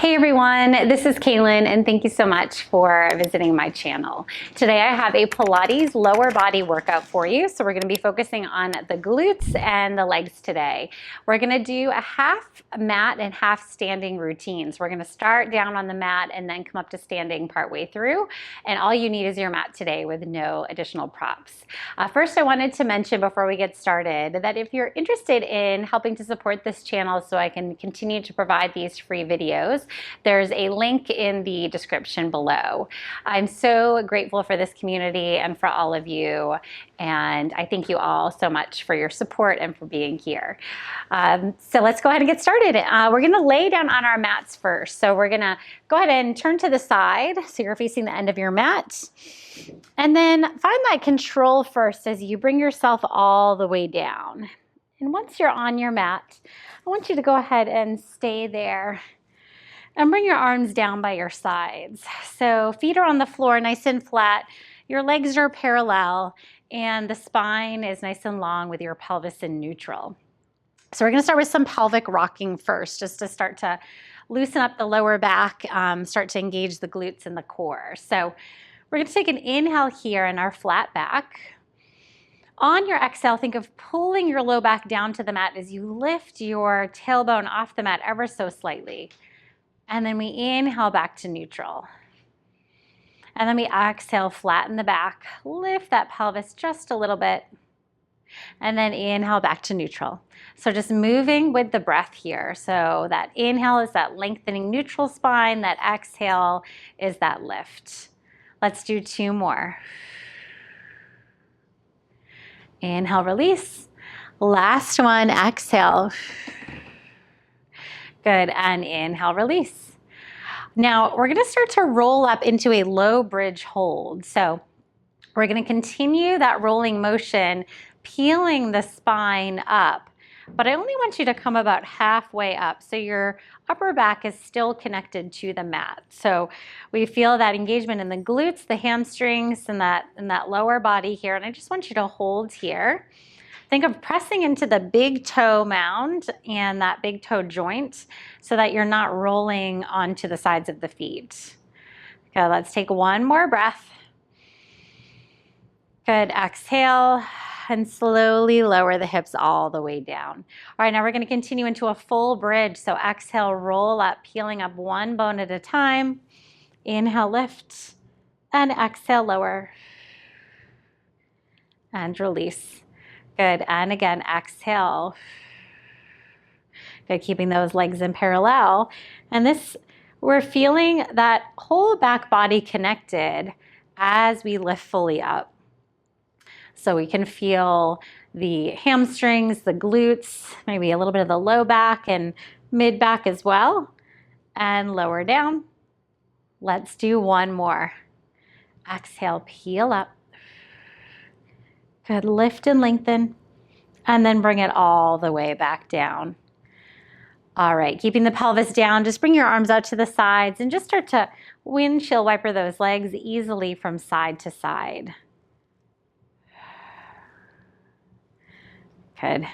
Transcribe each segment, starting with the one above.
Hey everyone, this is Kaylin and thank you so much for visiting my channel. Today I have a Pilates lower body workout for you. So we're going to be focusing on the glutes and the legs today. We're going to do a half mat and half standing routines. We're going to start down on the mat and then come up to standing partway through. And all you need is your mat today with no additional props. First, I wanted to mention before we get started that if you're interested in helping to support this channel so I can continue to provide these free videos, there's a link in the description below. I'm so grateful for this community and for all of you, and I thank you all so much for your support and for being here. So let's go ahead and get started. We're going to lay down on our mats first. So we're going to go ahead and turn to the side so you're facing the end of your mat. And then find that control first as you bring yourself all the way down. And once you're on your mat, I want you to go ahead and stay there. And bring your arms down by your sides. So feet are on the floor, nice and flat. Your legs are parallel, and the spine is nice and long with your pelvis in neutral. So we're going to start with some pelvic rocking first, just to start to loosen up the lower back, start to engage the glutes and the core. So we're going to take an inhale here in our flat back. On your exhale, think of pulling your low back down to the mat as you lift your tailbone off the mat ever so slightly. And then we inhale back to neutral. And then we exhale, flatten the back, lift that pelvis just a little bit, and then inhale back to neutral. So just moving with the breath here. So that inhale is that lengthening neutral spine, that exhale is that lift. Let's do two more. Inhale, release. Last one, exhale. Good, and inhale, release. Now we're gonna start to roll up into a low bridge hold. So we're gonna continue that rolling motion, peeling the spine up, but I only want you to come about halfway up. So your upper back is still connected to the mat. So we feel that engagement in the glutes, the hamstrings, and that lower body here. And I just want you to hold here. Think of pressing into the big toe mound and that big toe joint so that you're not rolling onto the sides of the feet. Okay, let's take one more breath. Good, exhale and slowly lower the hips all the way down. All right, now we're gonna continue into a full bridge. So exhale, roll up, peeling up one bone at a time. Inhale, lift, and exhale, lower, and release. Good, and again, exhale. Good, keeping those legs in parallel. And this, we're feeling that whole back body connected as we lift fully up. So we can feel the hamstrings, the glutes, maybe a little bit of the low back and mid back as well. And lower down. Let's do one more. Exhale, peel up. Good, lift and lengthen, and then bring it all the way back down. All right, keeping the pelvis down, just bring your arms out to the sides and just start to windshield wiper those legs easily from side to side. Good.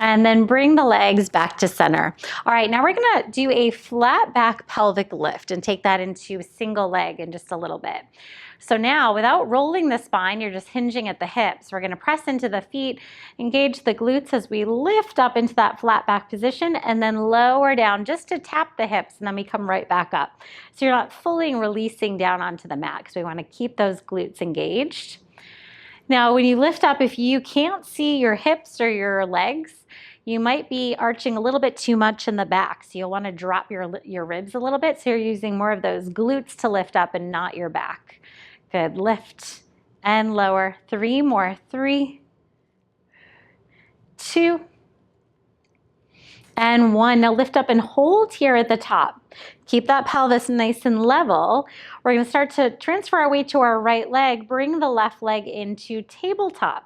And then bring the legs back to center. All right, now we're gonna do a flat back pelvic lift and take that into single leg in just a little bit. So now, without rolling the spine, you're just hinging at the hips. We're gonna press into the feet, engage the glutes as we lift up into that flat back position and then lower down just to tap the hips, and then we come right back up. So you're not fully releasing down onto the mat because we wanna keep those glutes engaged. Now, when you lift up, if you can't see your hips or your legs, you might be arching a little bit too much in the back. So you'll want to drop your ribs a little bit. So you're using more of those glutes to lift up and not your back. Good, lift and lower. Three more, 3, 2, and 1. Now lift up and hold here at the top. Keep that pelvis nice and level. We're going to start to transfer our weight to our right leg. Bring the left leg into tabletop.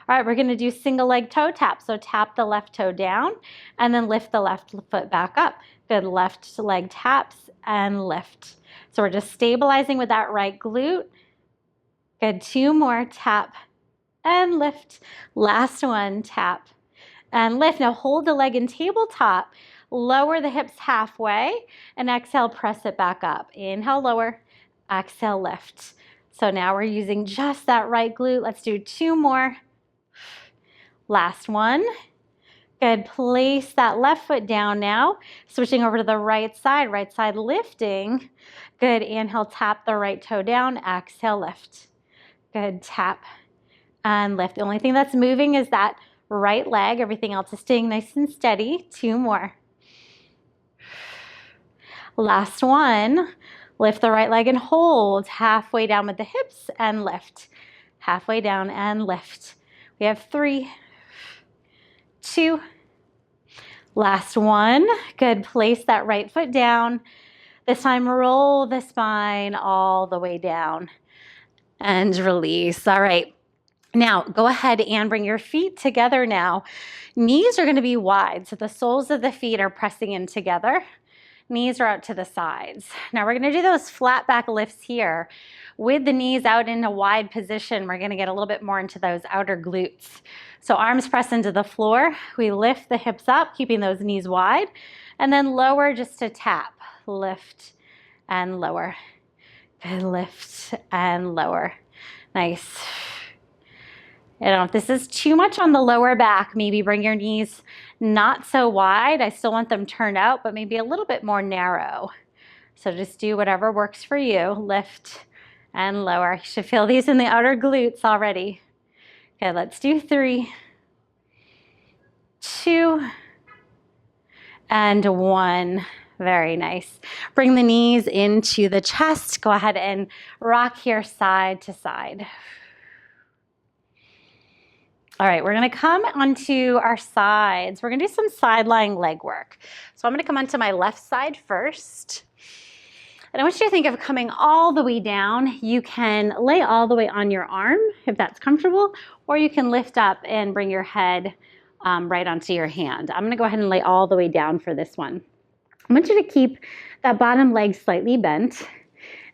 All right, we're going to do single leg toe tap. So tap the left toe down and then lift the left foot back up. Good, left leg taps and lift. So we're just stabilizing with that right glute. Good, 2 more, tap and lift. Last one, tap and lift. Now hold the leg in tabletop. lower the hips halfway, and exhale, press it back up. Inhale, lower, exhale, lift. So now we're using just that right glute. Let's do 2 more. Last one. Good, place that left foot down now. Switching over to the right side lifting. Good, inhale, tap the right toe down, exhale, lift. Good, tap and lift. The only thing that's moving is that right leg. Everything else is staying nice and steady. 2 more. Last one. Lift the right leg and hold halfway down with the hips and lift. Halfway down and lift. We have 3, 2. Last one. Good. Place that right foot down. This time, roll the spine all the way down and release. All right. Now, go ahead and bring your feet together now. Knees are going to be wide, so the soles of the feet are pressing in together. Knees are out to the sides. Now, we're going to do those flat back lifts here. With the knees out in a wide position, we're going to get a little bit more into those outer glutes. So arms press into the floor. We lift the hips up, keeping those knees wide, and then lower just to tap. Lift and lower. Good, lift and lower. Nice. You know, if this is too much on the lower back, maybe bring your knees not so wide. I still want them turned out, but maybe a little bit more narrow. So just do whatever works for you. Lift and lower. You should feel these in the outer glutes already. Okay, let's do 3, 2, and 1. Very nice. Bring the knees into the chest. Go ahead and rock here side to side. All right, we're going to come onto our sides. We're going to do some side lying leg work. So I'm going to come onto my left side first. And I want you to think of coming all the way down. You can lay all the way on your arm if that's comfortable, or you can lift up and bring your head right onto your hand. I'm going to go ahead and lay all the way down for this one. I want you to keep that bottom leg slightly bent,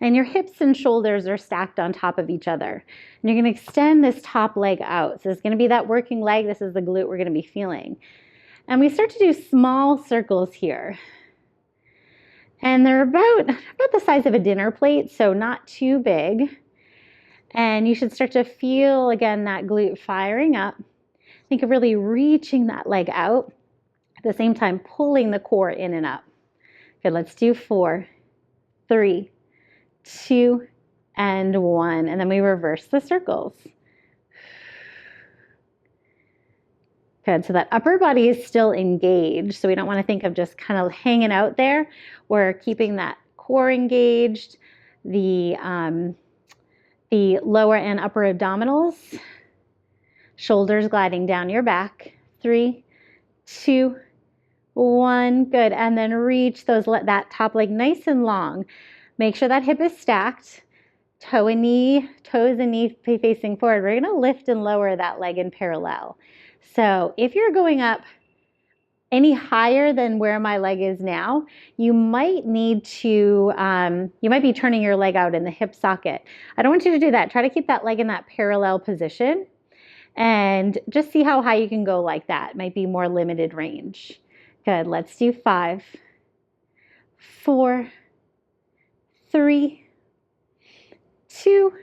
and your hips and shoulders are stacked on top of each other. And you're going to extend this top leg out. So it's going to be that working leg. This is the glute we're going to be feeling. And we start to do small circles here. And they're about the size of a dinner plate, so not too big. And you should start to feel, again, that glute firing up. Think of really reaching that leg out. At the same time, pulling the core in and up. Good, let's do 4, 3, 2, and 1. And then we reverse the circles. Good, so that upper body is still engaged. So we don't want to think of just kind of hanging out there. We're keeping that core engaged, the lower and upper abdominals, shoulders gliding down your back. 3, 2, 1. Good, and then reach that top leg nice and long. Make sure that hip is stacked. Toes and knee facing forward. We're going to lift and lower that leg in parallel. So if you're going up any higher than where my leg is now, you might need to, you might be turning your leg out in the hip socket. I don't want you to do that. Try to keep that leg in that parallel position and just see how high you can go like that. It might be more limited range. Good, let's do 5, 4, 3, 2,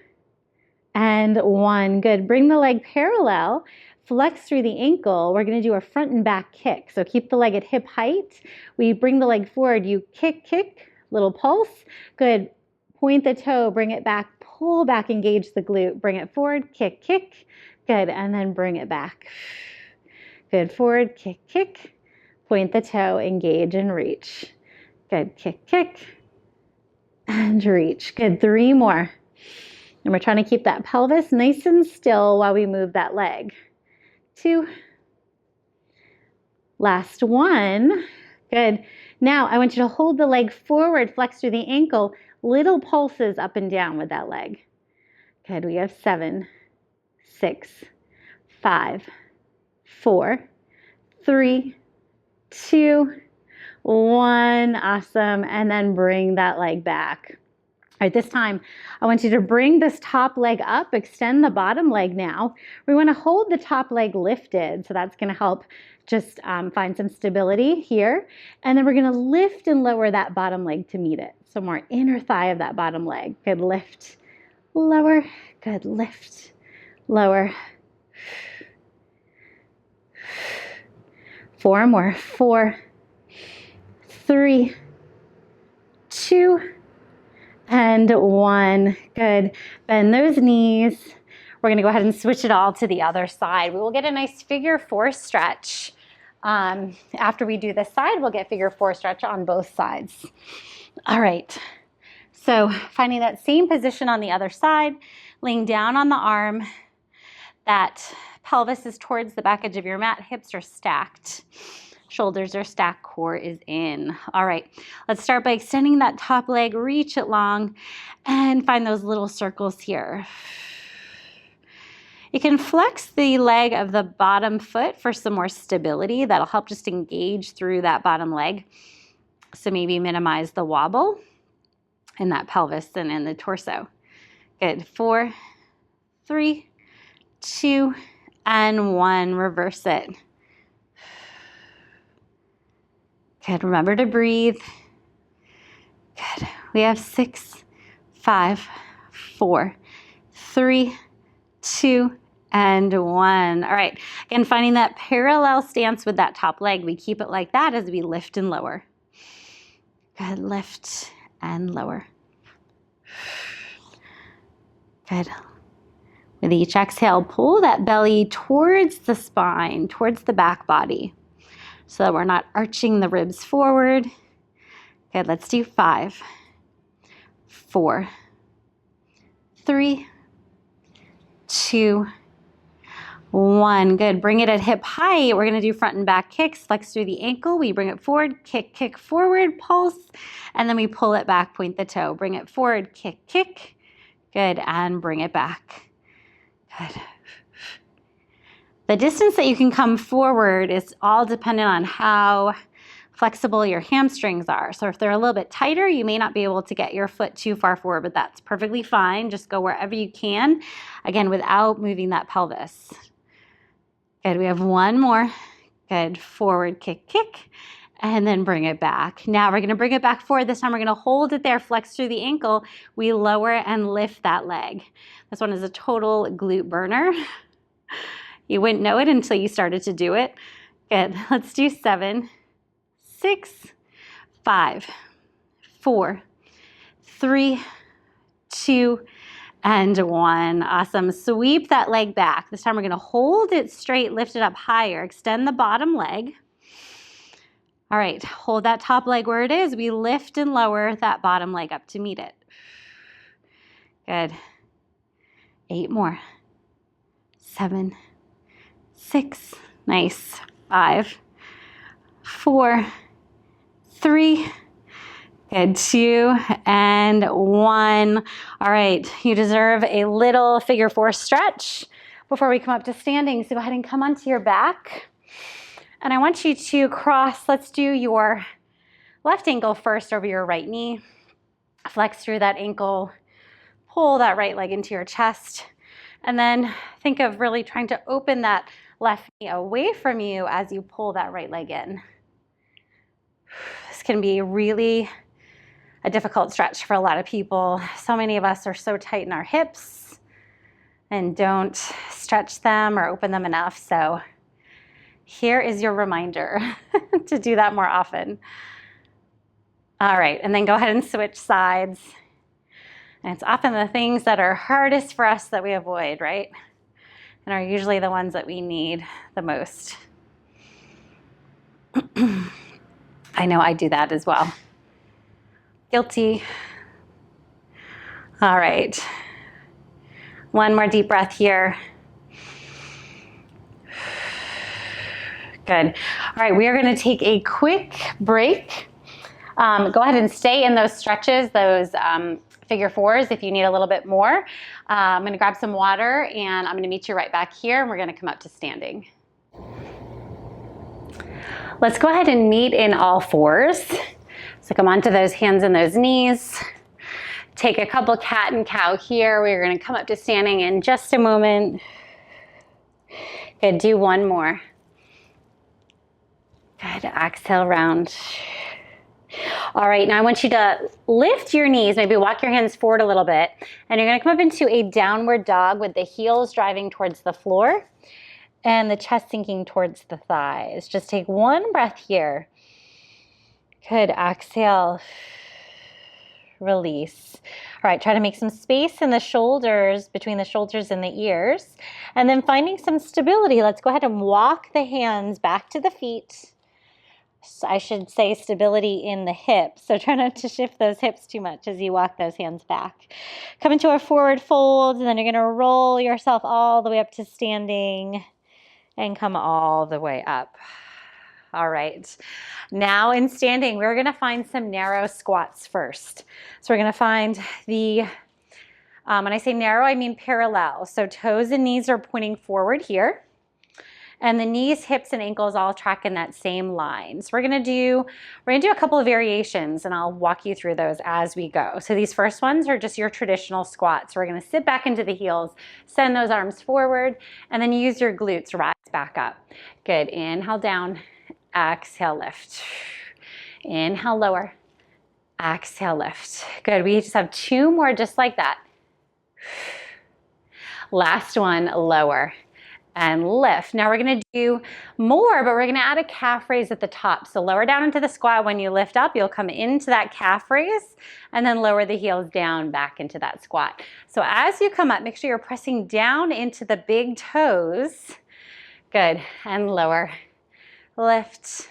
and 1. Good. Bring the leg parallel. Flex through the ankle. We're going to do a front and back kick. So keep the leg at hip height. We bring the leg forward. You kick, kick, little pulse. Good. Point the toe, bring it back, pull back, engage the glute. Bring it forward, kick, kick. Good. And then bring it back. Good. Forward, kick, kick. Point the toe, engage and reach. Good. Kick, kick. And reach. Good. 3 more. And we're trying to keep that pelvis nice and still while we move that leg. 2. Last 1. Good. Now I want you to hold the leg forward, flex through the ankle, little pulses up and down with that leg. Good. We have 7, 6, 5, 4, 3, 2, 1. Awesome. And then bring that leg back. All right, this time I want you to bring this top leg up, extend the bottom leg now. We want to hold the top leg lifted, so that's going to help just find some stability here. And then we're going to lift and lower that bottom leg to meet it. So more inner thigh of that bottom leg. Good, lift, lower, good, lift, lower. 4 more, 4, 3, 2, and 1. Good. Bend those knees. We're going to go ahead and switch it all to the other side. We will get a nice figure 4 stretch. After we do this side, we'll get figure 4 stretch on both sides. All right. So finding that same position on the other side, laying down on the arm. That pelvis is towards the back edge of your mat. Hips are stacked. Shoulders are stacked, core is in. All right, let's start by extending that top leg, reach it long, and find those little circles here. You can flex the leg of the bottom foot for some more stability. That'll help just engage through that bottom leg. So maybe minimize the wobble in that pelvis and in the torso. Good, 4, 3, 2, and 1, reverse it. Good, remember to breathe. Good, we have 6, 5, 4, 3, 2, and 1. All right, again, finding that parallel stance with that top leg. We keep it like that as we lift and lower. Good, lift and lower. Good. With each exhale, pull that belly towards the spine, towards the back body, so that we're not arching the ribs forward. Good, let's do 5, 4, 3, 2, 1. Good, bring it at hip height. We're gonna do front and back kicks. Flex through the ankle. We bring it forward, kick, kick, forward, pulse, and then we pull it back, point the toe. Bring it forward, kick, kick. Good, and bring it back. Good. The distance that you can come forward is all dependent on how flexible your hamstrings are. So if they're a little bit tighter, you may not be able to get your foot too far forward, but that's perfectly fine. Just go wherever you can, again, without moving that pelvis. Good, we have 1 more. Good, forward, kick, kick, and then bring it back. Now we're gonna bring it back forward. This time we're gonna hold it there, flex through the ankle. We lower and lift that leg. This one is a total glute burner. You wouldn't know it until you started to do it. Good, let's do 7, 6, 5, 4, 3, 2, and 1. Awesome, sweep that leg back. This time we're gonna hold it straight, lift it up higher, extend the bottom leg. All right, hold that top leg where it is. We lift and lower that bottom leg up to meet it. Good, 8 more, 7, 6, nice, 5, 4, 3, good, 2, and 1. All right, you deserve a little figure 4 stretch before we come up to standing. So go ahead and come onto your back. And I want you to cross, let's do your left ankle first over your right knee. Flex through that ankle, pull that right leg into your chest, and then think of really trying to open that left knee away from you as you pull that right leg in. This can be really a difficult stretch for a lot of people. So many of us are so tight in our hips and don't stretch them or open them enough. So here is your reminder to do that more often. All right, and then go ahead and switch sides. And it's often the things that are hardest for us that we avoid, right? And are usually the ones that we need the most. I know I do that as well. Guilty. All right. 1 more deep breath here. Good. All right, we are going to take a quick break. Go ahead and stay in those stretches, those figure 4s if you need a little bit more. I'm going to grab some water and I'm going to meet you right back here and we're going to come up to standing. Let's go ahead and meet in all 4s. So come onto those hands and those knees. Take a couple cat and cow here. We're gonna come up to standing in just a moment. Good, do one more. Good, exhale, round. All right, now I want you to lift your knees, maybe walk your hands forward a little bit, and you're gonna come up into a downward dog with the heels driving towards the floor and the chest sinking towards the thighs. Just take one breath here. Good, exhale, release. All right, try to make some space in the shoulders, between the shoulders and the ears, and then finding some stability. Let's go ahead and walk the hands back to the feet. I should say stability in the hips. So try not to shift those hips too much as you walk those hands back. Come into a forward fold, and then you're gonna roll yourself all the way up to standing and come all the way up. All right, now in standing, we're gonna find some narrow squats first. So we're gonna find the, when I say narrow, I mean parallel. So toes and knees are pointing forward here. And the knees, hips, and ankles all track in that same line. So we're gonna do a couple of variations, and I'll walk you through those as we go. So these first ones are just your traditional squats. So we're gonna sit back into the heels, send those arms forward, and then use your glutes to rise back up. Good, inhale down, exhale lift. Inhale lower, exhale lift. Good, we just have two more just like that. Last one, lower and lift. Now we're gonna do more, but we're gonna add a calf raise at the top. So lower down into the squat. When you lift up, you'll come into that calf raise and then lower the heels down back into that squat. So as you come up, make sure you're pressing down into the big toes. Good, and lower, lift.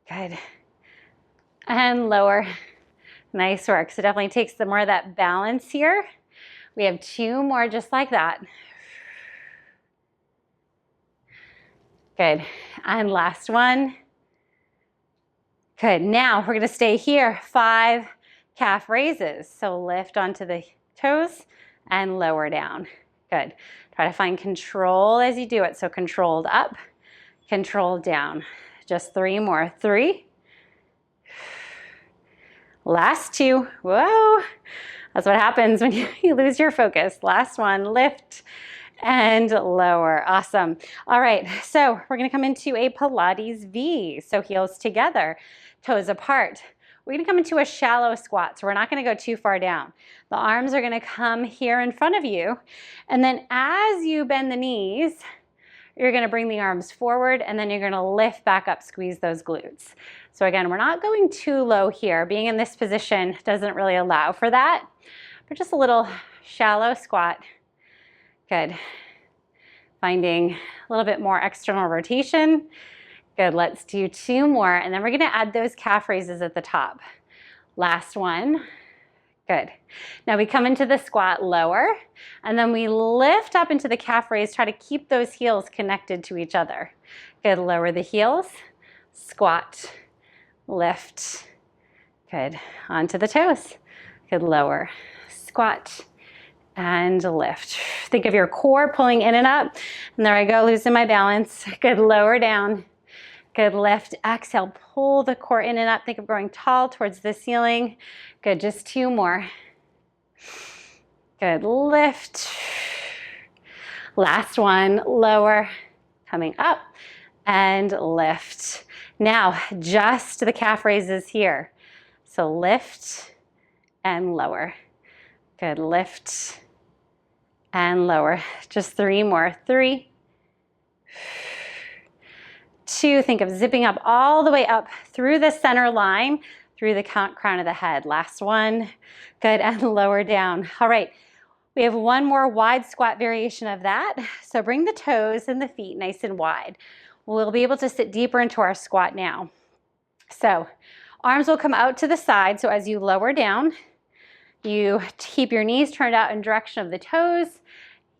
Good, and lower. Nice work. So definitely takes some more of that balance here. We have two more just like that. Good, and last one. Good, now we're gonna stay here, 5 calf raises. So lift onto the toes and lower down. Good, try to find control as you do it. So controlled up, controlled down. Just 3 more, 3. Last 2, whoa. That's what happens when you lose your focus. Last one, lift and lower. Awesome. All right, so we're gonna come into a Pilates V. So heels together, toes apart. We're gonna come into a shallow squat, so we're not gonna go too far down. The arms are gonna come here in front of you, and then as you bend the knees, you're gonna bring the arms forward, and then you're gonna lift back up, squeeze those glutes. So again, we're not going too low here. Being in this position doesn't really allow for that, but just a little shallow squat. Good. Finding a little bit more external rotation. Good, let's do 2 more, and then we're gonna add those calf raises at the top. Last one. Good. Now we come into the squat lower, and then we lift up into the calf raise, try to keep those heels connected to each other. Good, lower the heels, squat, lift. Good, onto the toes. Good, lower, squat, and lift. Think of your core pulling in and up. And there I go, losing my balance. Good, lower down. Good, lift, exhale, pull the core in and up. Think of growing tall towards the ceiling. Good, just 2 more. Good, lift. Last one, lower, coming up, and lift. Now, just the calf raises here. So lift and lower. Good, lift and lower. Just 3 more. 3, 2. Think of zipping up all the way up through the center line, through the crown of the head. Last one. Good, and lower down. All right, we have 1 more wide squat variation of that. So bring the toes and the feet nice and wide. We'll be able to sit deeper into our squat now. So arms will come out to the side. So as you lower down, you keep your knees turned out in direction of the toes.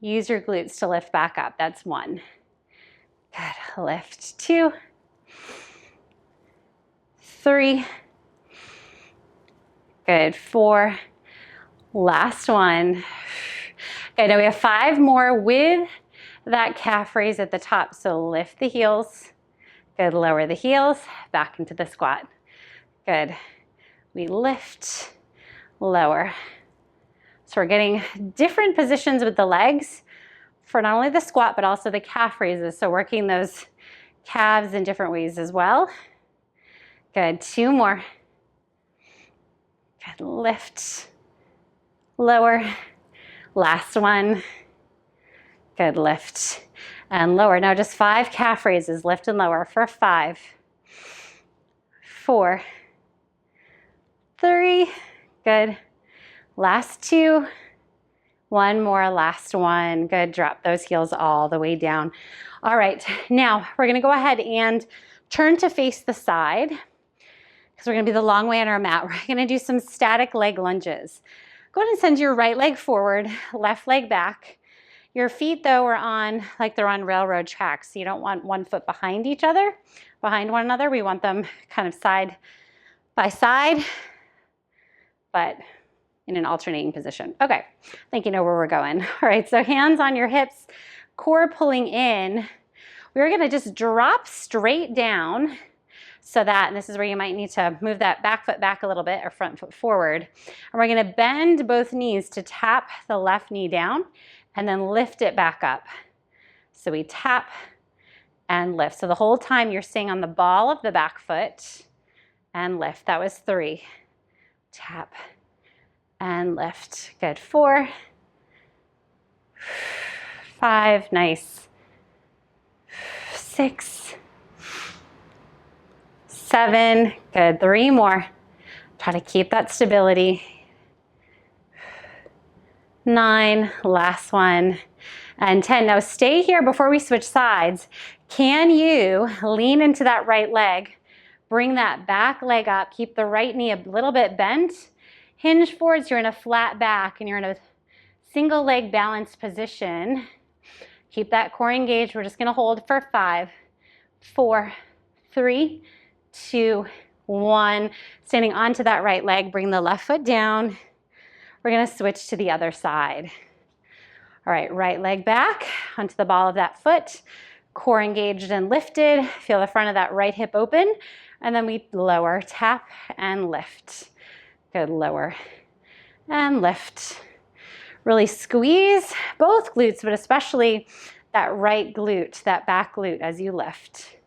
Use your glutes to lift back up. That's 1. Good, lift 2, 3, good, 4, last one. Okay, now we have 5 more with that calf raise at the top. So lift the heels, good, lower the heels, back into the squat. Good, we lift, lower. So we're getting different positions with the legs for not only the squat, but also the calf raises. So working those calves in different ways as well. Good, 2 more. Good, lift, lower. Last one. Good, lift and lower. Now just 5 calf raises, lift and lower for 5, 4, 3, good. Last 2, 1 more, last one. Good, drop those heels all the way down. All right, now we're gonna go ahead and turn to face the side because we're gonna be the long way on our mat. We're gonna do some static leg lunges. Go ahead and send your right leg forward, left leg back. Your feet, though, are on, like they're on railroad tracks. So you don't want one foot behind one another. We want them kind of side by side, but in an alternating position. Okay, I think you know where we're going. All right, so hands on your hips, core pulling in. We're gonna just drop straight down so that, and this is where you might need to move that back foot back a little bit or front foot forward. And we're gonna bend both knees to tap the left knee down and then lift it back up. So we tap and lift. So the whole time you're staying on the ball of the back foot and lift. That was 3. Tap and lift. Good, 4, 5, nice. 6, 7, good, 3 more. Try to keep that stability. 9, last one, and 10. Now stay here before we switch sides. Can you lean into that right leg, bring that back leg up, keep the right knee a little bit bent, hinge forward so you're in a flat back and you're in a single leg balanced position. Keep that core engaged. We're just gonna hold for 5, 4, 3, 2, 1. Standing onto that right leg, bring the left foot down. We're gonna switch to the other side. All right, right leg back onto the ball of that foot, core engaged and lifted. Feel the front of that right hip open, and then we lower, tap and lift. Good, lower and lift. Really squeeze both glutes, but especially that right glute, that back glute as you lift.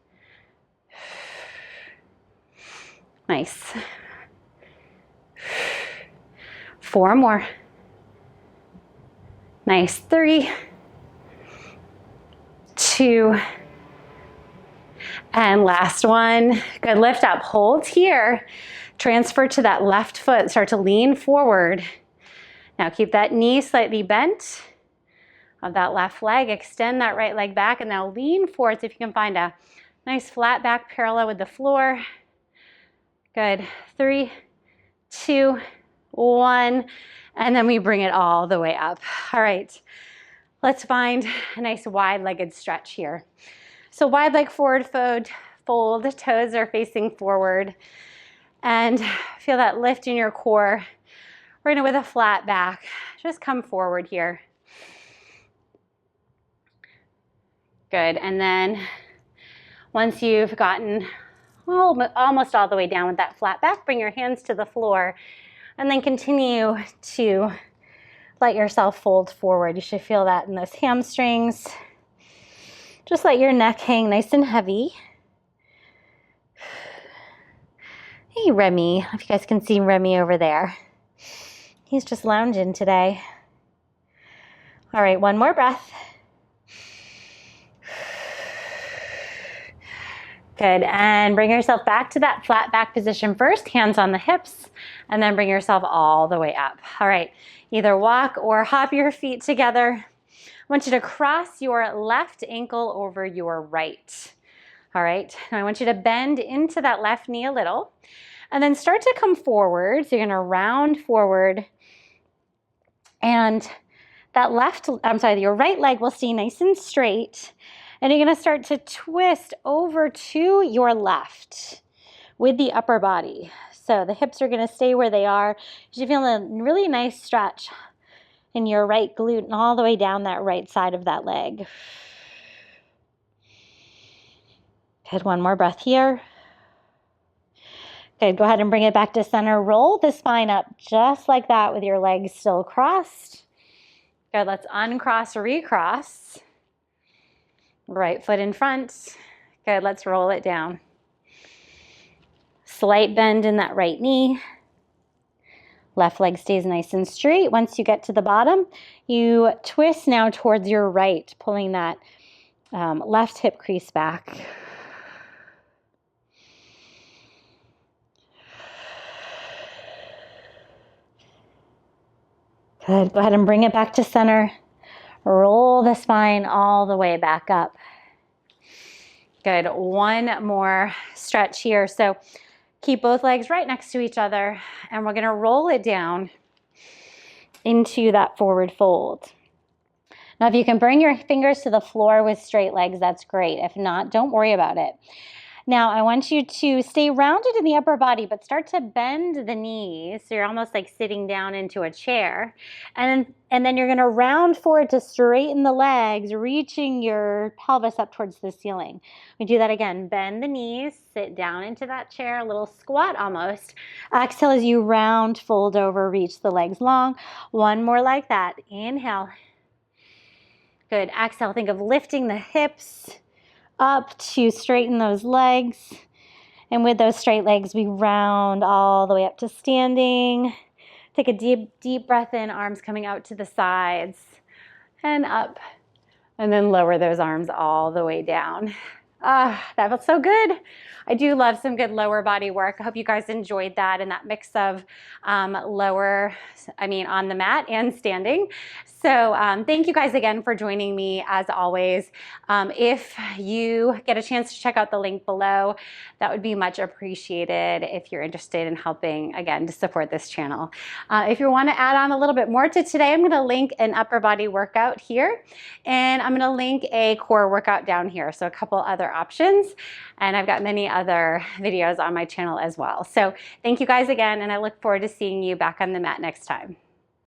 Nice. 4 more. Nice, 3, 2, and last one. Good, lift up, hold here. Transfer to that left foot, start to lean forward. Now keep that knee slightly bent of that left leg, extend that right leg back, and now lean forward so if you can find a nice flat back parallel with the floor. Good, 3, 2, 1, and then we bring it all the way up. All right, let's find a nice wide-legged stretch here. So wide leg forward fold, toes are facing forward, and feel that lift in your core. We're gonna, with a flat back, just come forward here. Good, and then once you've gotten almost all the way down with that flat back, bring your hands to the floor and then continue to let yourself fold forward. You should feel that in those hamstrings. Just let your neck hang nice and heavy. Hey, Remy. If you guys can see Remy over there. He's just lounging today. All right, one more breath. Good, and bring yourself back to that flat back position first, hands on the hips, and then bring yourself all the way up. All right, either walk or hop your feet together. I want you to cross your left ankle over your right. All right, now I want you to bend into that left knee a little, and then start to come forward. So you're gonna round forward, and that your right leg will stay nice and straight. And you're gonna start to twist over to your left with the upper body. So the hips are gonna stay where they are. You should feel a really nice stretch in your right glute and all the way down that right side of that leg. Good, one more breath here. Good, go ahead and bring it back to center. Roll the spine up just like that with your legs still crossed. Good, let's uncross, recross. Right foot in front. Good, let's roll it down. Slight bend in that right knee. Left leg stays nice and straight. Once you get to the bottom, you twist now towards your right, pulling that left hip crease back. Good, go ahead and bring it back to center. Roll the spine all the way back up. Good, one more stretch here. So keep both legs right next to each other, and we're gonna roll it down into that forward fold. Now, if you can bring your fingers to the floor with straight legs, that's great. If not, don't worry about it. Now, I want you to stay rounded in the upper body, but start to bend the knees. So you're almost like sitting down into a chair. And then you're gonna round forward to straighten the legs, reaching your pelvis up towards the ceiling. We do that again. Bend the knees, sit down into that chair, a little squat almost. Exhale as you round, fold over, reach the legs long. One more like that. Inhale. Good. Exhale, think of lifting the hips up to straighten those legs. And with those straight legs, we round all the way up to standing. Take a deep, deep breath in, arms coming out to the sides and up. And then lower those arms all the way down. That felt so good. I do love some good lower body work. I hope you guys enjoyed that and that mix of on the mat and standing. So thank you guys again for joining me as always. If you get a chance to check out the link below, that would be much appreciated if you're interested in helping, again, to support this channel. If you want to add on a little bit more to today, I'm going to link an upper body workout here, and I'm going to link a core workout down here. So a couple other options, and I've got many other videos on my channel as well. So thank you guys again, and I look forward to seeing you back on the mat next time.